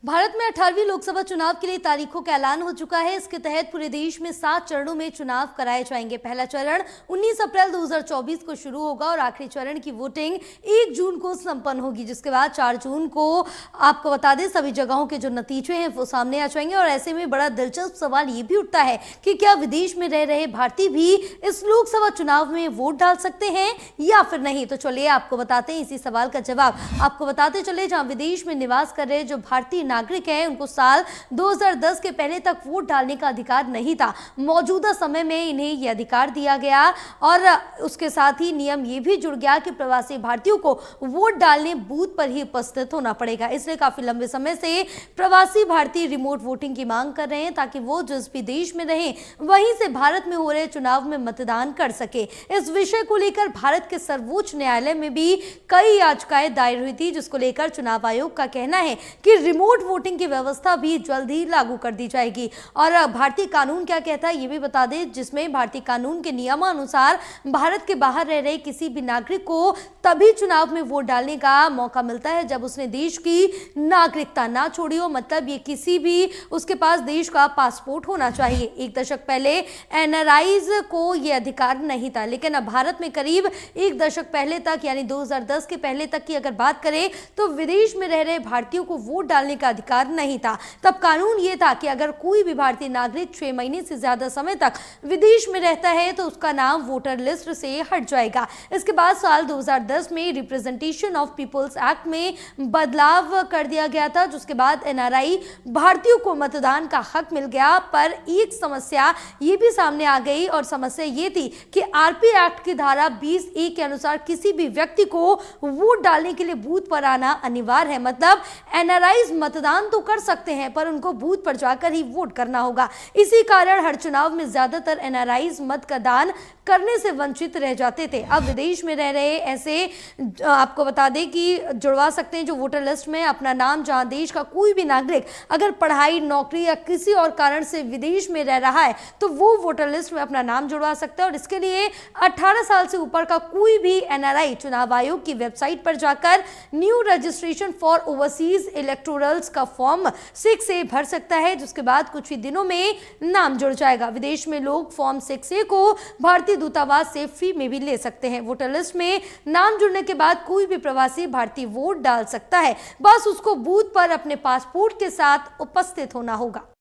भारत में 18वीं लोकसभा चुनाव के लिए तारीखों का ऐलान हो चुका है। इसके तहत पूरे देश में 7 चरणों में चुनाव कराए जाएंगे। पहला चरण 19 अप्रैल 2024 को शुरू होगा और आखिरी चरण की वोटिंग 1 जून को संपन्न होगी, जिसके बाद 4 जून को आपको बता दें सभी जगहों के जो नतीजे हैं वो सामने आ जाएंगे। और ऐसे में बड़ा दिलचस्प सवाल ये भी उठता है कि क्या विदेश में रह रहे भारतीय भी इस लोकसभा चुनाव में वोट डाल सकते हैं या फिर नहीं। तो चलिए आपको बताते हैं इसी सवाल का जवाब। आपको बताते चले जहां विदेश में निवास कर रहे जो भारतीय नागरिक हैं उनको साल 2010 के पहले तक वोट डालने का अधिकार नहीं था। मौजूदा समय में इन्हें यह अधिकार दिया गया और उसके साथ ही नियम ये भी जुड़ गया कि प्रवासी भारतीयों को वोट डालने बूथ पर ही उपस्थित होना पड़ेगा। इसलिए काफी लंबे समय से प्रवासी भारतीय रिमोट वोटिंग की मांग कर रहे हैं ताकि वो जिस भी देश में रहें वहीं से भारत में हो रहे चुनाव में मतदान कर सके। इस विषय को लेकर भारत के सर्वोच्च न्यायालय में भी कई याचिकाएं दायर हुई थी, जिसको लेकर चुनाव आयोग का कहना है कि रिमोट वोटिंग की व्यवस्था भी जल्द ही लागू कर दी जाएगी। और भारतीय कानून क्या कहता है ये भी बता दें, जिसमें भारतीय कानून के नियमानुसार भारत के बाहर रह रहे किसी भी नागरिक को तभी चुनाव में वोट डालने का मौका मिलता है जब उसने देश की नागरिकता ना छोड़ी हो। मतलब ये किसी भी उसके पास देश का पासपोर्ट होना चाहिए। 1 दशक पहले एनआरआईज को यह अधिकार नहीं था, लेकिन अब भारत में करीब 1 दशक पहले तक यानी 2010 के पहले तक की अगर बात करें तो विदेश में रह रहे भारतीयों को वोट डालने का अधिकार नहीं था। तब कानून ये था कि अगर कोई भी भारतीय नागरिक 6 महीने से ज्यादा समय तक विदेश में रहता है तो उसका नाम वोटर लिस्ट से हट जाएगा। इसके बाद साल 2010 में रिप्रेजेंटेशन ऑफ पीपल्स एक्ट में बदलाव कर दिया गया था, जिसके बाद एनआरआई भारतीयों को मतदान का हक मिल गया। पर एक समस्या ये भी सामने आ गई और समस्या ये थी कि आरपी एक्ट की धारा 20A के अनुसार किसी भी व्यक्ति को वोट डालने के लिए बूथ पर आना अनिवार्य है। मतलब एनआरआई मतदान तो कर सकते हैं पर उनको बूथ पर जाकर ही वोट करना होगा। इसी कारण हर चुनाव में ज्यादातर एनआरआई मत का दान करने से वंचित रह जाते थे। अब विदेश में रह रहे ऐसे आपको बता दें कि जुड़वा सकते हैं जो वोटर लिस्ट में अपना नाम, जहां देश का कोई भी नागरिक अगर पढ़ाई, नौकरी या किसी और कारण से विदेश में रह रहा है तो वो वोटर लिस्ट में अपना नाम जुड़वा सकता है। और इसके लिए 18 साल से ऊपर का कोई भी एनआरआई चुनाव आयोग की वेबसाइट पर जाकर new registration for overseas electorals का फॉर्म 6A भर सकता है, जिसके बाद कुछ ही दिनों में नाम जुड़ जाएगा। विदेश में लोग फॉर्म 6A को भारतीय दूतावास से फ्री में भी ले सकते हैं। वोटर लिस्ट में नाम जुड़ने के बाद कोई भी प्रवासी भारतीय वोट डाल सकता है, बस उसको बूथ पर अपने पासपोर्ट के साथ उपस्थित होना होगा।